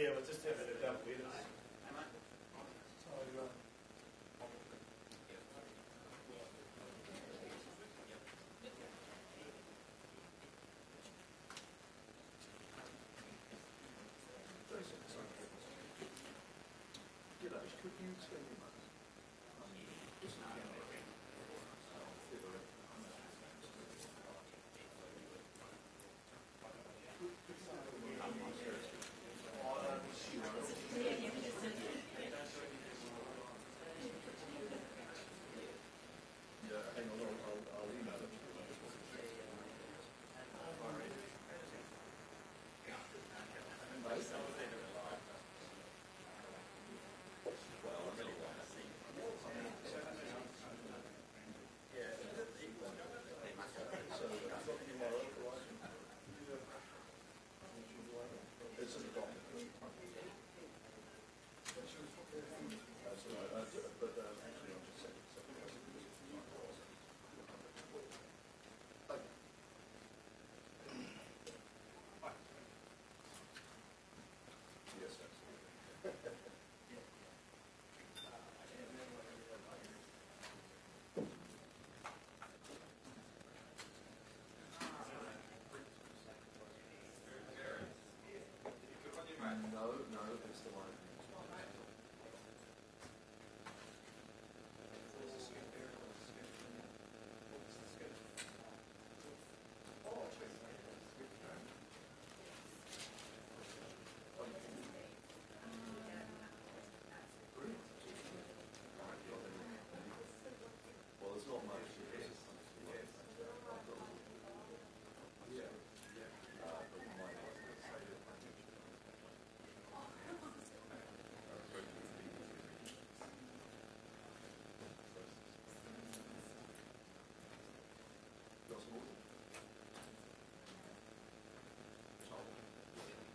Yeah, but just have it at double headers. Could you tell me hang on, I'll email it. It's in the document. That's all right. But actually, I'll just say yes, no, it's the one. Well, there's not much.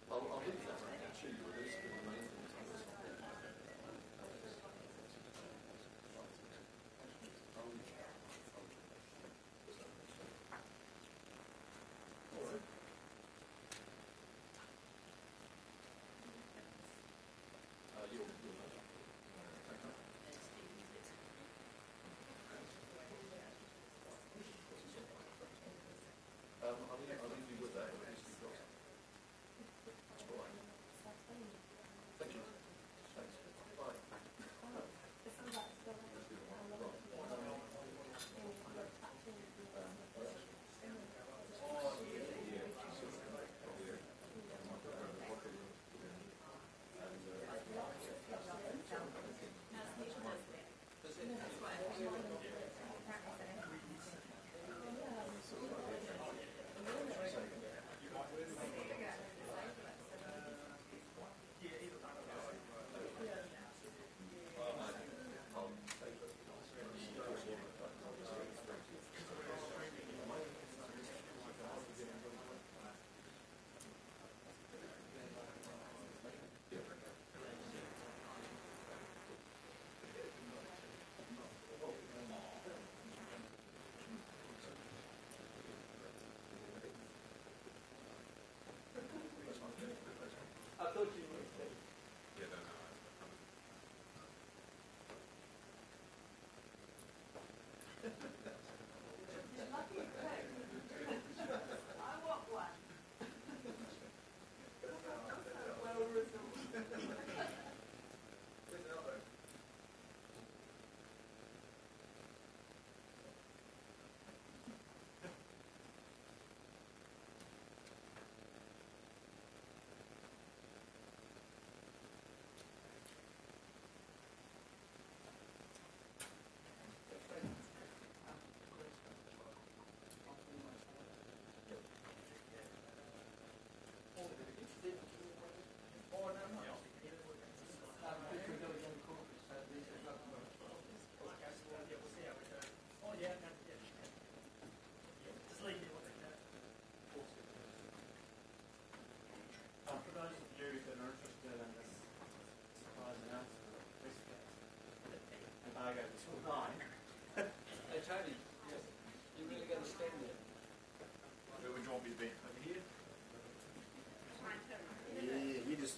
I'll leave that to you. There's the main things on this one. All right. You'll I'll leave you with that. All right. Thank you. Thanks. Bye. I thought you would say. Yeah, no. I want one. Well For those of you that are interested in this surprise announcement of this embargo till 9. Hey Tony, you really got to stand there. Where would you want me to be? Over here? Yeah, you just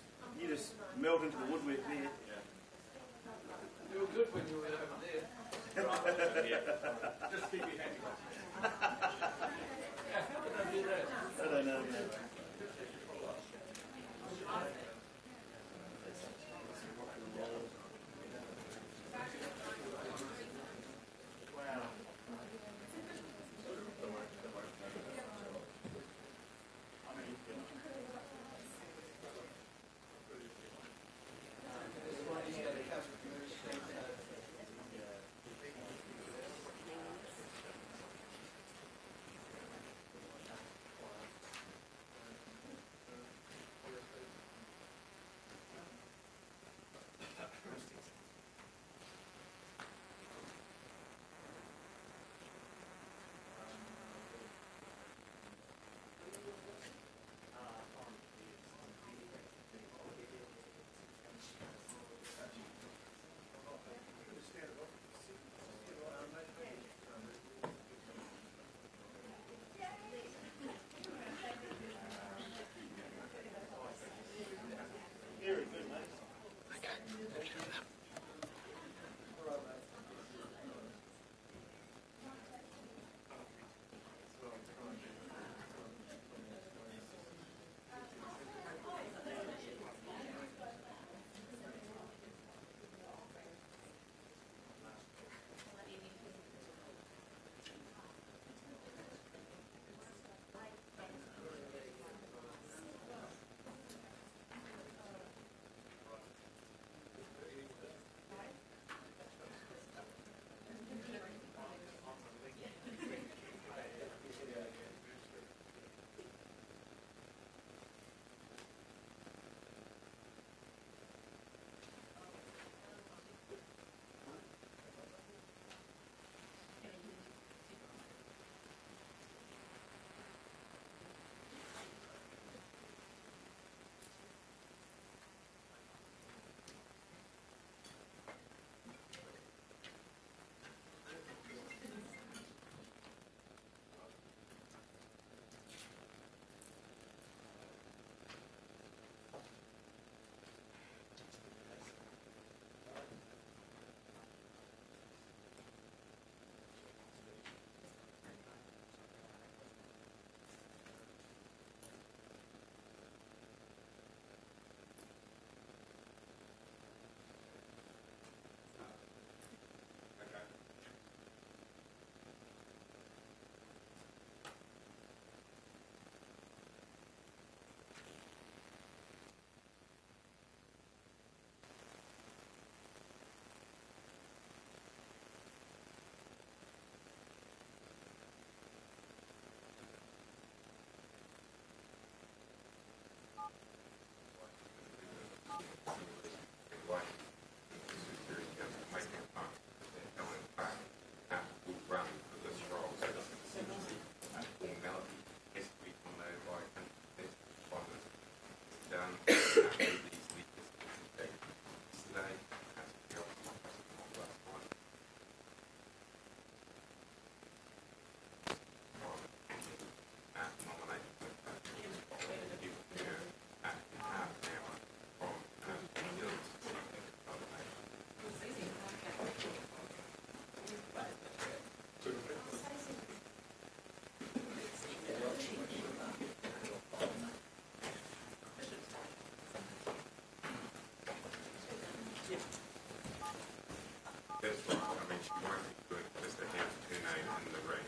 remain in the ring.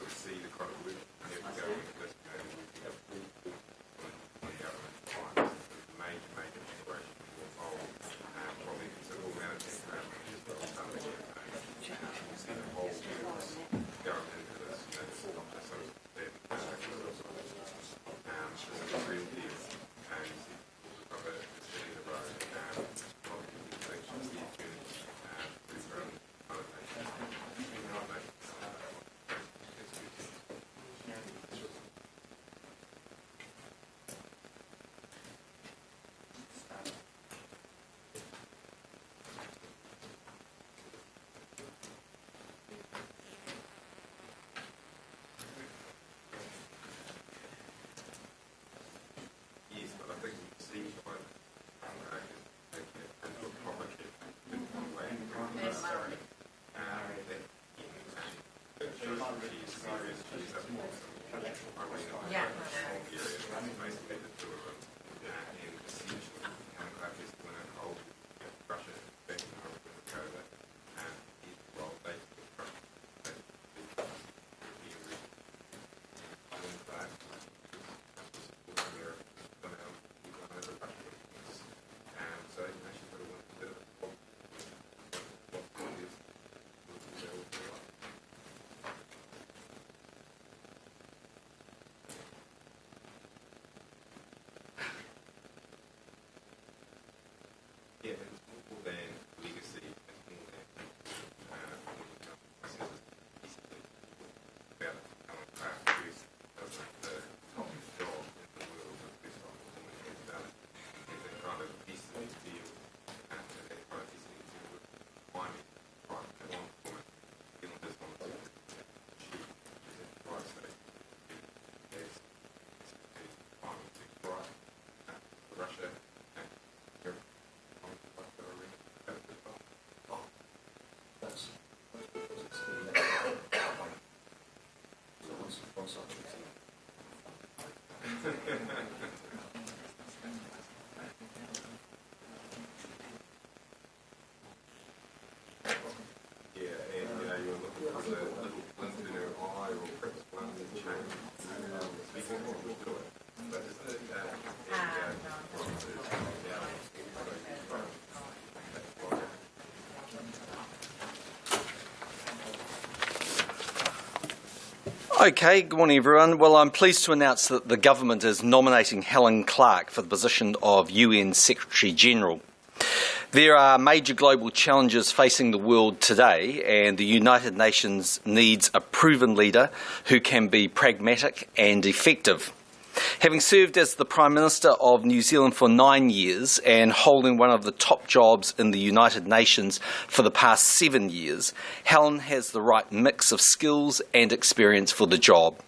We see the kind of work we have to go into this game. We have on the government times. Major integration will involve probably considerable amount of technology as well as some of the campaign. We see the whole business going into this. It's not just sort of that this is a real deal. And you see of it sitting in the road. Yes, but I think we see quite yeah, and it's more than legacy, it's more than I said this about Alan Clark, who's the top job in the world of best opportunity about it. And that kind of destiny deal, and that kind of destiny deal with finding right one woman in this one she is at the right state. Has final six right Russia and Europe. Yeah, and you're looking for the little glint in her eye or perhaps one that changes. Speaking of we'll do it. But isn't it Okay, good morning everyone. Well, I'm pleased to announce that the government is nominating Helen Clark for the position of UN Secretary-General. There are major global challenges facing the world today, and the United Nations needs a proven leader who can be pragmatic and effective. Having served as the Prime Minister of New Zealand for 9 years and holding one of the top jobs in the United Nations for the past 7 years, Helen has the right mix of skills and experience for the job.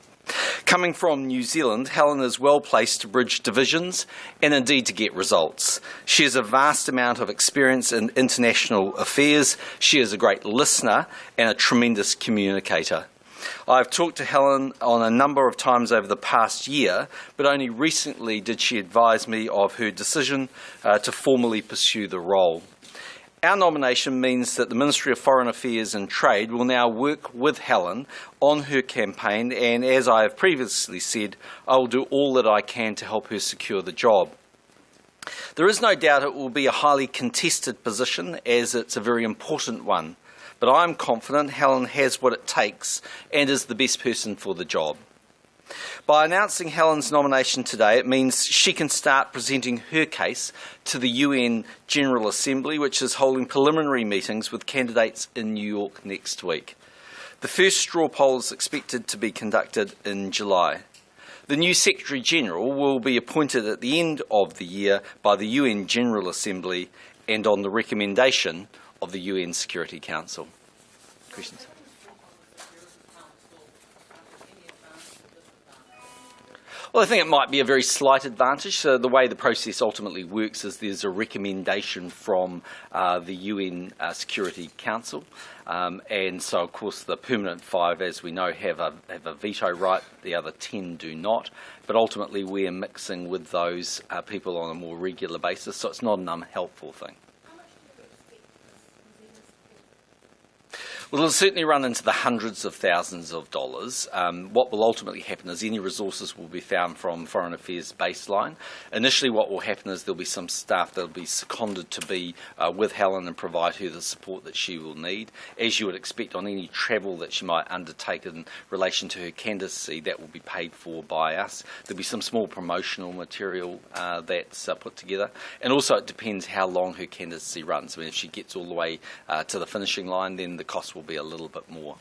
Coming from New Zealand, Helen is well placed to bridge divisions and indeed to get results. She has a vast amount of experience in international affairs. She is a great listener and a tremendous communicator. I've talked to Helen on a number of times over the past year, but only recently did she advise me of her decision to formally pursue the role. Our nomination means that the Ministry of Foreign Affairs and Trade will now work with Helen on her campaign, and as I have previously said, I will do all that I can to help her secure the job. There is no doubt it will be a highly contested position, as it's a very important one. But I'm confident Helen has what it takes and is the best person for the job. By announcing Helen's nomination today, it means she can start presenting her case to the UN General Assembly, which is holding preliminary meetings with candidates in New York next week. The first straw poll is expected to be conducted in July. The new Secretary-General will be appointed at the end of the year by the UN General Assembly and on the recommendation of the UN Security Council. Questions? Well, I think it might be a very slight advantage. So the way the process ultimately works is there's a recommendation from the UN Security Council. And so, of course, the permanent 5, as we know, have a veto right. The other 10 do not. But ultimately, we're mixing with those people on a more regular basis, so it's not an unhelpful thing. Well, it'll certainly run into the hundreds of thousands of dollars. What will ultimately happen is any resources will be found from Foreign Affairs baseline. Initially, what will happen is there'll be some staff that will be seconded to be with Helen and provide her the support that she will need. As you would expect on any travel that she might undertake in relation to her candidacy, that will be paid for by us. There'll be some small promotional material that's put together. And also it depends how long her candidacy runs. I mean, if she gets all the way to the finishing line, then the cost will be a little bit more.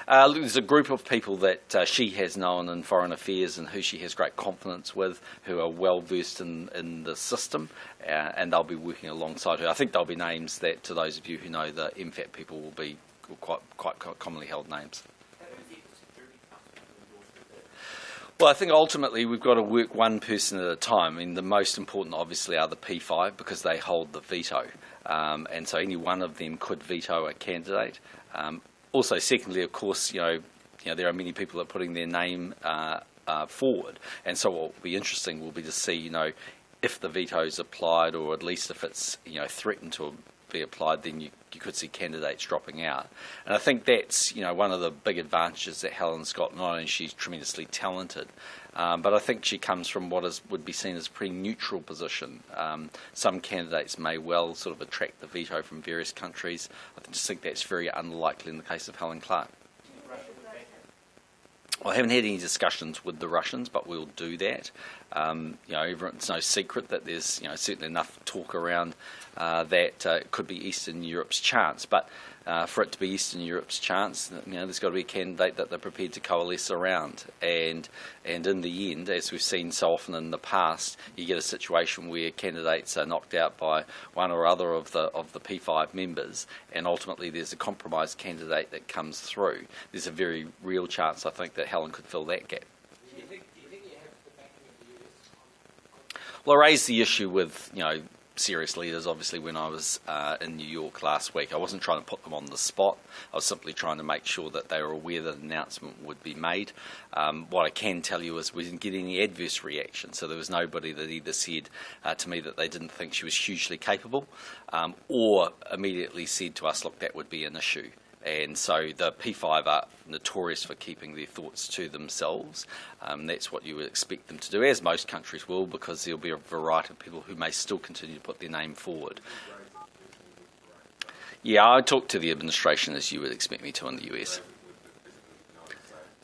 There's a group of people that she has known in Foreign Affairs and who she has great confidence with, who are well versed in the system, and they'll be working alongside her. I think there'll be names that, to those of you who know the MFAT people, will be quite commonly held names. Well, I think ultimately we've got to work one person at a time. I mean, the most important obviously are the P5 because they hold the veto. And so any one of them could veto a candidate. Also, secondly, of course, you know, there are many people that are putting their name forward. And so what will be interesting will be to see, you know, if the veto is applied, or at least if it's, you know, threatened to be applied, then you could see candidates dropping out. And I think that's, you know, one of the big advantages that Helen's got. Not only is she tremendously talented, but I think she comes from what would be seen as a pretty neutral position. Some candidates may well sort of attract the veto from various countries. I just think that's very unlikely in the case of Helen Clark. Well, I haven't had any discussions with the Russians, but we'll do that. You know, it's no secret that there's, you know, certainly enough talk around that it could be Eastern Europe's chance. But for it to be Eastern Europe's chance, you know, there's got to be a candidate that they're prepared to coalesce around. And in the end, as we've seen so often in the past, you get a situation where candidates are knocked out by one or other of the P5 members, and ultimately there's a compromised candidate that comes through. There's a very real chance, I think, that Helen could fill that gap. Do you think you have the backing of the US? Well, I raised the issue with, you know, serious leaders, obviously, when I was in New York last week. I wasn't trying to put them on the spot. I was simply trying to make sure that they were aware that an announcement would be made. What I can tell you is we didn't get any adverse reaction, so there was nobody that either said to me that they didn't think she was hugely capable, or immediately said to us, look, that would be an issue. And so the P5 are notorious for keeping their thoughts to themselves. That's what you would expect them to do, as most countries will, because there'll be a variety of people who may still continue to put their name forward. Yeah, I talked to the administration as you would expect me to in the US.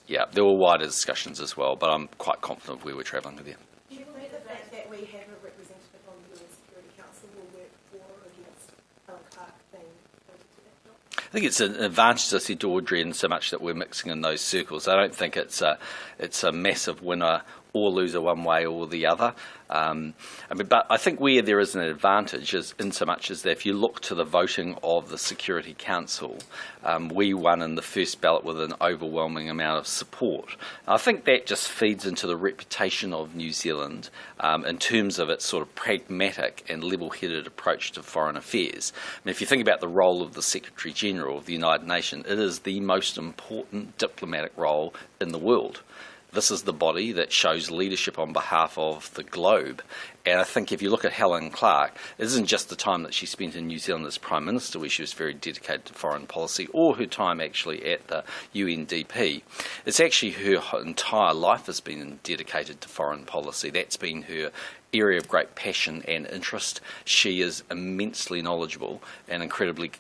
Yeah, there were wider discussions as well, but I'm quite confident of where we're travelling with you. Do you believe the fact that we have a representative on the UN Security Council will work for or against Helen Clark being appointed to that job? I think it's an advantage, as I said to Audrey, in so much that we're mixing in those circles. I don't think it's a massive winner or loser one way or the other. But I think where there is an advantage is in so much as that if you look to the voting of the Security Council, we won in the first ballot with an overwhelming amount of support. I think that just feeds into the reputation of New Zealand in terms of its sort of pragmatic and level-headed approach to foreign affairs. I mean, if you think about the role of the Secretary General of the United Nations, it is the most important diplomatic role in the world. This is the body that shows leadership on behalf of the globe. And I think if you look at Helen Clark, it isn't just the time that she spent in New Zealand as Prime Minister, where she was very dedicated to foreign policy, or her time actually at the UNDP. It's actually her entire life has been dedicated to foreign policy. That's been her area of great passion and interest. She is immensely knowledgeable and incredibly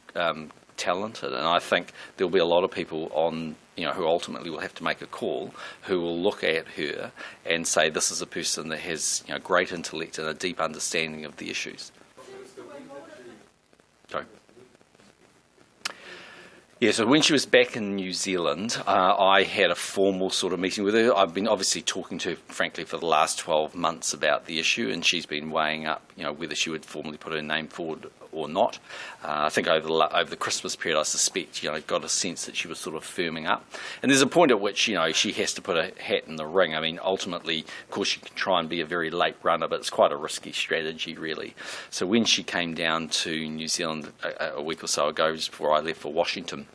talented, and I think there'll be a lot of people on, you know, who ultimately will have to make a call, who will look at her and say this is a person that has, you know, great intellect and a deep understanding of the issues. Sorry. Yeah, so when she was back in New Zealand, I had a formal sort of meeting with her. I've been obviously talking to her, frankly, for the last 12 months about the issue, and she's been weighing up, you know, whether she would formally put her name forward or not. I think over the Christmas period, I suspect, you know, got a sense that she was sort of firming up. And there's a point at which, you know, she has to put a hat in the ring. I mean, ultimately, of course, she can try and be a very late runner, but it's quite a risky strategy, really. So when she came down to New Zealand a week or so ago, just before I left for Washington,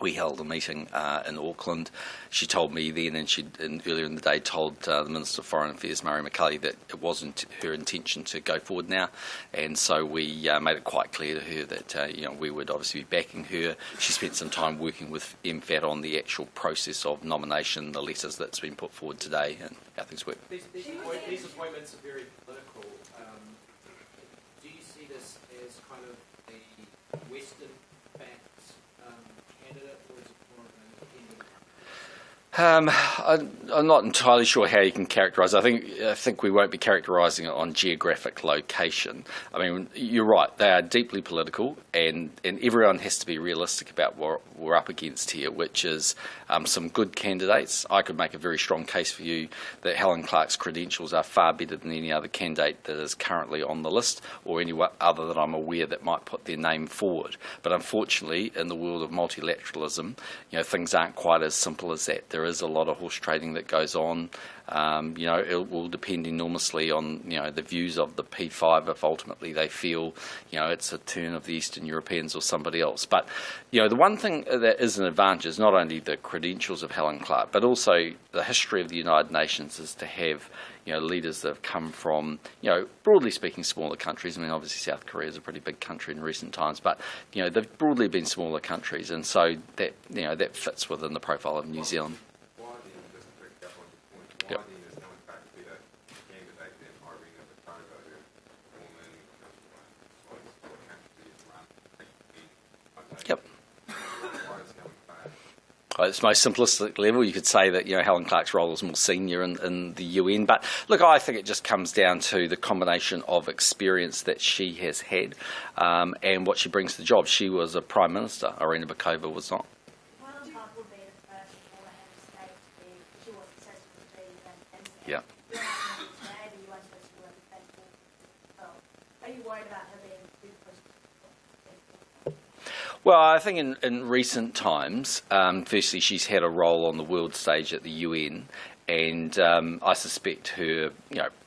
we held a meeting in Auckland. She told me then, and earlier in the day told the Minister of Foreign Affairs, Murray McCully, that it wasn't her intention to go forward now, and so we made it quite clear to her that we would obviously be backing her. She spent some time working with MFAT on the actual process of nomination, the letters that's been put forward today, and how things work. These appointments are very political. Do you see this as kind of a Western-backed candidate, or is it more of an independent? I'm not entirely sure how you can characterise. I think we won't be characterising it on geographic location. I mean, you're right. They are deeply political, and everyone has to be realistic about what we're up against here, which is some good candidates. I could make a very strong case for you that Helen Clark's credentials are far better than any other candidate that is currently on the list, or any other that I'm aware that might put their name forward. But unfortunately, in the world of multilateralism, things aren't quite as simple as that. There is a lot of horse trading that goes on. It will depend enormously on the views of the P5 if ultimately they feel it's a turn of the Eastern Europeans or somebody else. But the one thing that is an advantage is not only the credentials of Helen Clark, but also the history of the United Nations is to have leaders that have come from broadly speaking smaller countries. I mean, obviously South Korea is a pretty big country in recent times, but they've broadly been smaller countries, and so that that fits within the profile of New Zealand. Yep. Yep. At its most simplistic level, you could say that Helen Clark's role is more senior in the UN. But look, I think it just comes down to the combination of experience that she has had and what she brings to the job. She was a Prime Minister. Irina Bokova was not. Yeah. Are you worried about her being too close? Well, I think in recent times, firstly, she's had a role on the world stage at the UN, and I suspect her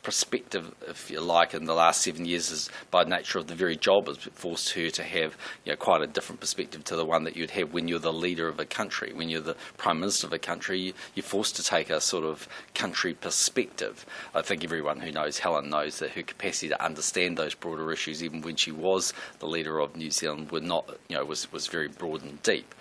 perspective, if you like, in the last 7 years is, by nature of the very job, has forced her to have quite a different perspective to the one that you'd have when you're the leader of a country. When you're the Prime Minister of a country, you're forced to take a sort of country perspective. I think everyone who knows Helen knows that her capacity to understand those broader issues, even when she was the leader of New Zealand, was very broad and deep.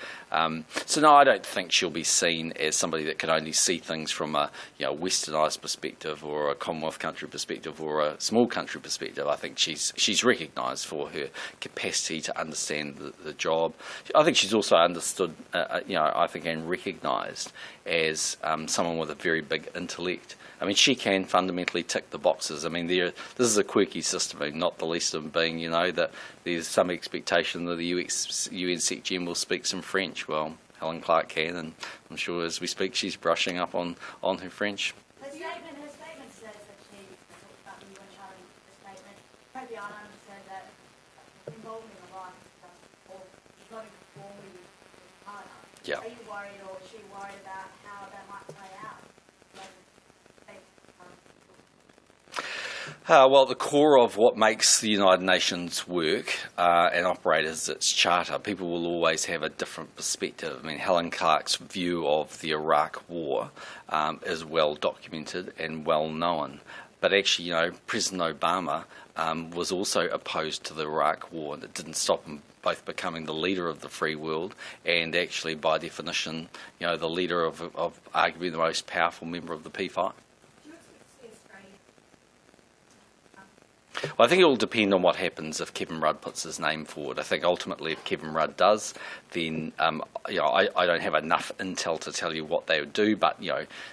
So no, I don't think she'll be seen as somebody that can only see things from a westernised perspective or a Commonwealth country perspective or a small country perspective. I think she's recognised for her capacity to understand the job. I think she's also understood, I think, and recognised as someone with a very big intellect. I mean, she can fundamentally tick the boxes. I mean, this is a quirky system, not the least of them being, that there's some expectation that the UN Sec Gen will speak some French. Well, Helen Clark can, and I'm sure as we speak she's brushing up on her French. Her statement says that she talked about the UN Charter, the statement. Maybe I don't understand that involvement in the right or not in conformity with the Charter. Yeah. Are you worried, or is she worried about how that might play out? Well, the core of what makes the United Nations work and operate is its charter. People will always have a different perspective. I mean, Helen Clark's view of the Iraq War is well documented and well known. But actually, President Obama was also opposed to the Iraq War, and it didn't stop him both becoming the leader of the free world and actually, by definition, the leader of arguably the most powerful member of the P5. Well, I think it will depend on what happens if Kevin Rudd puts his name forward. I think ultimately if Kevin Rudd does, then I don't have enough intel to tell you what they would do, but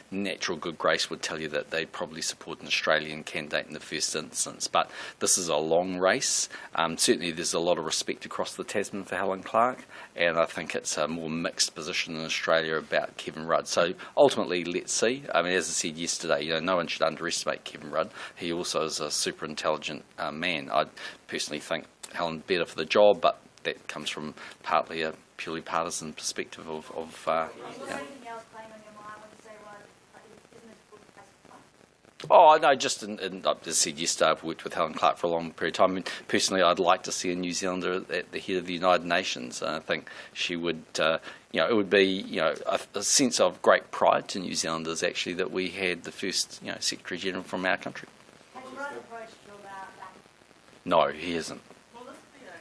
natural good grace would tell you that they'd probably support an Australian candidate in the first instance. But this is a long race. Certainly there's a lot of respect across the Tasman for Helen Clark, and I think it's a more mixed position in Australia about Kevin Rudd. So ultimately, let's see. I mean, as I said yesterday, no one should underestimate Kevin Rudd. He also is a super intelligent man. I personally think Helen better for the job, but that comes from partly a purely partisan perspective of Was there anything else playing on your mind when you say, well, isn't it good Oh, no, just as I said yesterday, I've worked with Helen Clark for a long period of time. I mean, personally, I'd like to see a New Zealander at the head of the United Nations. I think she would, it would be, a sense of great pride to New Zealanders, actually, that we had the first, Secretary General from our country. Has Rod approached you about that? No, he isn't. Will this be a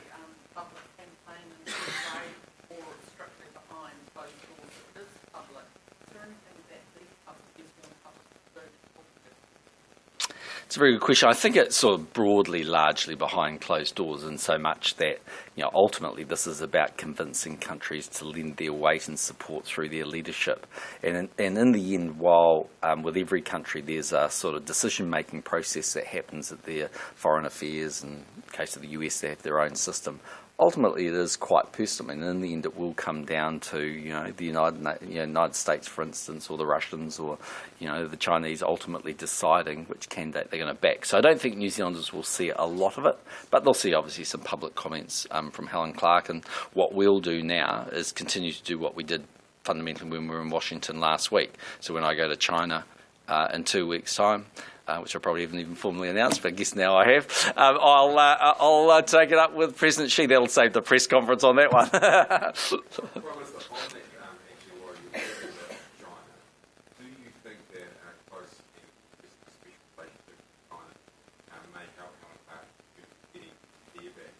public campaign in some way, or strictly behind closed doors? If it is public, is there anything that the public is more public to do? It's a very good question. I think it's sort of broadly, largely behind closed doors, in so much that ultimately this is about convincing countries to lend their weight and support through their leadership. And in the end, while with every country there's a sort of decision-making process that happens at their foreign affairs, and in the case of the US they have their own system, ultimately it is quite personal, and in the end it will come down to the United States, for instance, or the Russians, or the Chinese ultimately deciding which candidate they're going to back. So I don't think New Zealanders will see a lot of it, but they'll see obviously some public comments from Helen Clark, and what we'll do now is continue to do what we did fundamentally when we were in Washington last week. So when I go to China in 2 weeks' time, which I probably haven't even formally announced, but I guess now I have, I'll take it up with President Xi. That'll save the press conference on that one. Well, as the actually, while you're there in China, do you think that close and special relationship with China may help Helen Clark getting their back?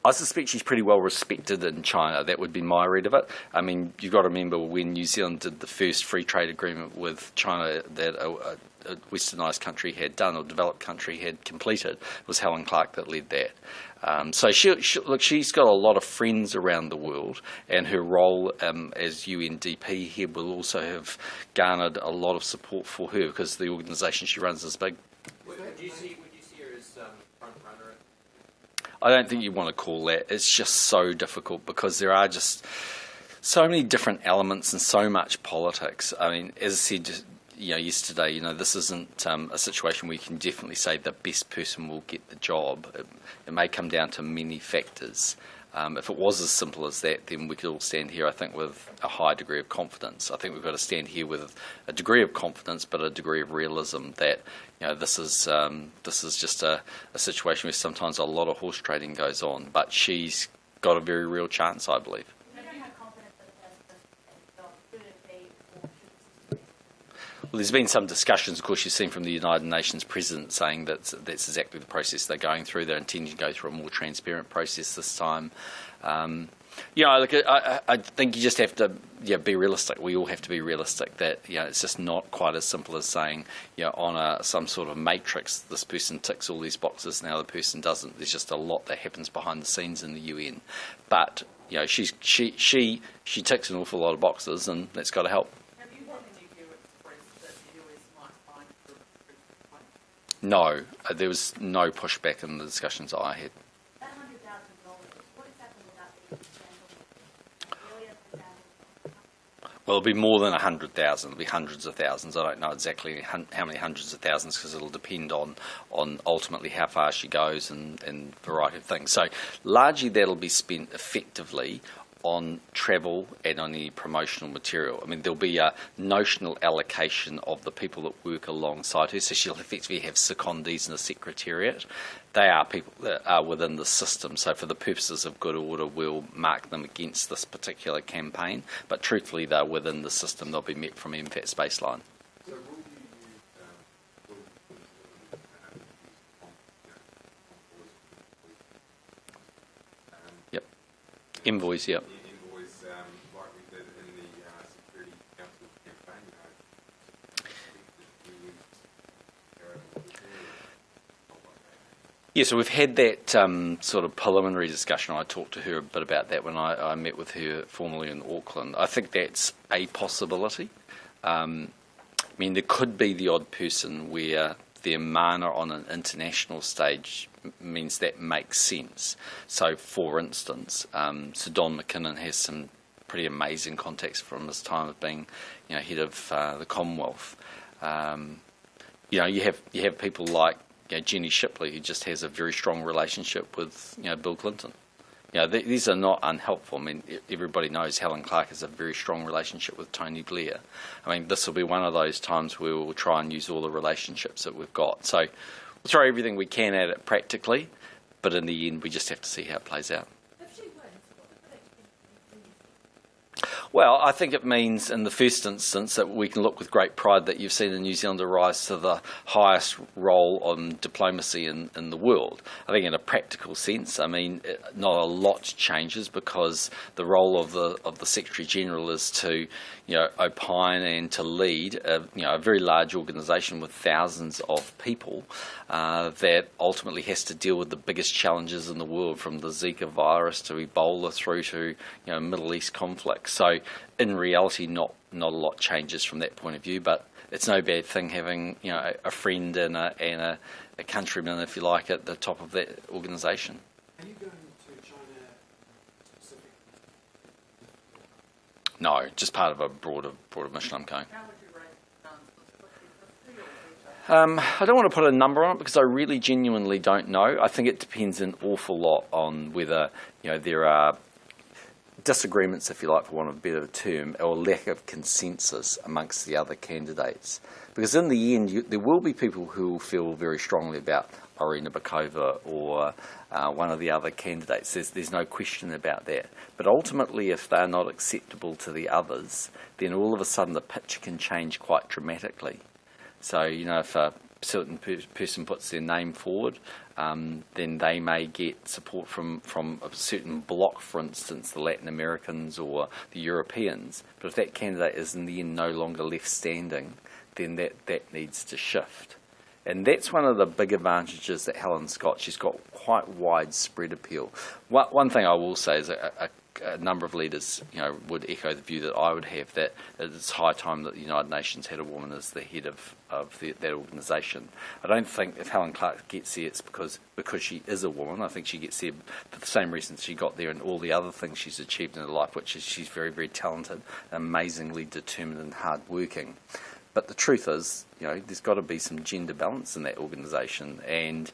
I suspect she's pretty well respected in China. That would be my read of it. I mean, you've got to remember when New Zealand did the first free trade agreement with China that a westernised country had done, or developed country had completed, it was Helen Clark that led that. So she's got a lot of friends around the world, and her role as UNDP head will also have garnered a lot of support for her, because the organisation she runs is big. Would you see her as front runner? I don't think you want to call that. It's just so difficult, because there are just so many different elements and so much politics. I mean, as I said yesterday, this isn't a situation where you can definitely say the best person will get the job. It may come down to many factors. If it was as simple as that, then we could all stand here, I think, with a high degree of confidence. I think we've got to stand here with a degree of confidence, but a degree of realism that this is just a situation where sometimes a lot of horse trading goes on. But she's got a very real chance, I believe. You don't have confidence that the best person can get the job. Should it be, or should it? Well, there's been some discussions, of course, you've seen from the United Nations President saying that that's exactly the process they're going through. They're intending to go through a more transparent process this time. I think you just have to be realistic. We all have to be realistic that it's just not quite as simple as saying on some sort of matrix, this person ticks all these boxes, now the person doesn't. There's just a lot that happens behind the scenes in the UN. But she ticks an awful lot of boxes, and that's got to help. Have you had any view expressed that the US might find for No, there was no pushback in the discussions I had. That $100,000, what exactly would that be? Well, it'll be more than 100,000. It'll be hundreds of thousands. I don't know exactly how many hundreds of thousands, because it'll depend on ultimately how far she goes and a variety of things. So largely that'll be spent effectively on travel and on any promotional material. I mean, there'll be a notional allocation of the people that work alongside her, so she'll effectively have secondees in the secretariat. They are people that are within the system, so for the purposes of good order, we'll mark them against this particular campaign, but truthfully, they're within the system. They'll be met from MFAT's baseline. So will you Yep. Envoys, yep. Envoys like we did in the Security Council campaign? Yeah, so we've had that sort of preliminary discussion. I talked to her a bit about that when I met with her formally in Auckland. I think that's a possibility. I mean, there could be the odd person where their mana on an international stage means that makes sense. So, for instance, Sir Don McKinnon has some pretty amazing contacts from his time of being, head of the Commonwealth. You have people like Jenny Shipley, who just has a very strong relationship with Bill Clinton. these are not unhelpful. I mean, everybody knows Helen Clark has a very strong relationship with Tony Blair. I mean, this will be one of those times where we'll try and use all the relationships that we've got. So we'll throw everything we can at it practically, but in the end, we just have to see how it plays out. If she wins, what would that mean? Well, I think it means in the first instance that we can look with great pride that you've seen a New Zealander rise to the highest role on diplomacy in the world. I think in a practical sense, I mean, not a lot changes because the role of the Secretary General is to, opine and to lead a very large organisation with thousands of people that ultimately has to deal with the biggest challenges in the world, from the Zika virus to Ebola through to Middle East conflict. So in reality, not a lot changes from that point of view, but it's no bad thing having a friend and a countryman, if you like, at the top of that organisation. Are you going to China specifically? No, just part of a broader mission I'm going. How would you rate the 50/50 or I don't want to put a number on it because I really genuinely don't know. I think it depends an awful lot on whether there are disagreements, if you like, for want of a better term, or lack of consensus amongst the other candidates. Because in the end, there will be people who will feel very strongly about Irina Bokova or one of the other candidates. There's no question about that. But ultimately, if they're not acceptable to the others, then all of a sudden the picture can change quite dramatically. So, if a certain person puts their name forward, then they may get support from a certain bloc, for instance, the Latin Americans or the Europeans. But if that candidate is in the end no longer left standing, then that needs to shift. And that's one of the big advantages that Helen's got. She's got quite widespread appeal. One thing I will say is a number of leaders, would echo the view that I would have, that it's high time that the United Nations had a woman as the head of that organisation. I don't think if Helen Clark gets there, it's because she is a woman. I think she gets there for the same reasons she got there and all the other things she's achieved in her life, which is she's very, very talented, amazingly determined and hard-working. But the truth is, there's got to be some gender balance in that organisation, and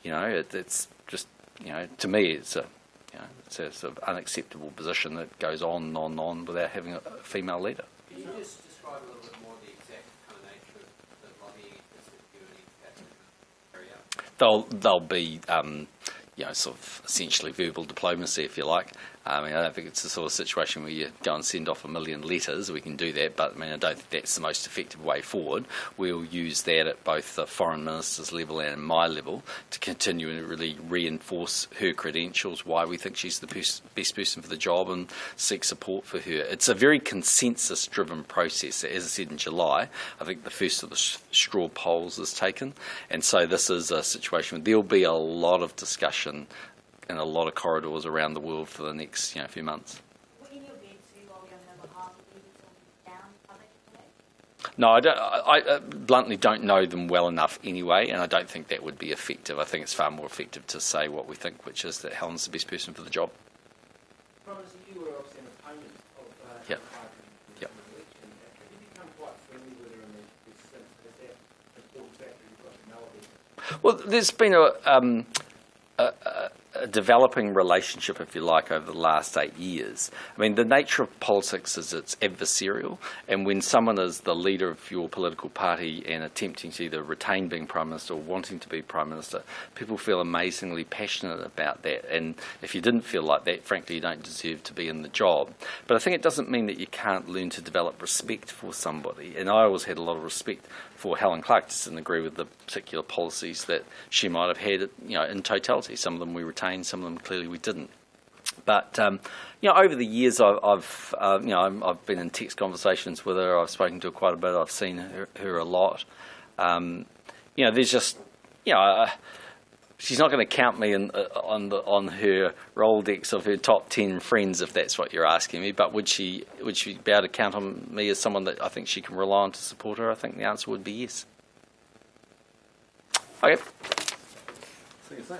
it's just, to me, it's a sort of unacceptable position that goes on and on and on without having a female leader. Can you just describe a little bit more the exact kind of nature of the lobbying efforts that you're doing in that area? They'll be, sort of essentially verbal diplomacy, if you like. I mean, I don't think it's the sort of situation where you go and send off 1 million letters. We can do that, but I don't think that's the most effective way forward. We'll use that at both the foreign minister's level and my level to continue and really reinforce her credentials, why we think she's the best person for the job, and seek support for her. It's a very consensus-driven process. As I said in July, I think the first of the straw polls is taken, and so this is a situation where there'll be a lot of discussion in a lot of corridors around the world for the next few months. In your bid too, while we don't have a half of leaders down, are they today? No, I bluntly don't know them well enough anyway, and I don't think that would be effective. I think it's far more effective to say what we think, which is that Helen's the best person for the job. Promise, you were obviously an opponent of Yep. the election. Have you become quite friendly with her in the since? Is that an important factor you've got to know of her? Well, there's been a developing relationship, if you like, over the last 8 years. I mean, the nature of politics is it's adversarial, and when someone is the leader of your political party and attempting to either retain being Prime Minister or wanting to be Prime Minister, people feel amazingly passionate about that, and if you didn't feel like that, frankly, you don't deserve to be in the job. But I think it doesn't mean that you can't learn to develop respect for somebody, and I always had a lot of respect for Helen Clark. Just didn't agree with the particular policies that she might have had, in totality. Some of them we retained, some of them clearly we didn't. But over the years, I've been in text conversations with her. I've spoken to her quite a bit. I've seen her a lot. There's just, she's not going to count me on her Rolodex of her top 10 friends, if that's what you're asking me. But would she be able to count on me as someone that I think she can rely on to support her? I think the answer would be yes. Okay. See you soon.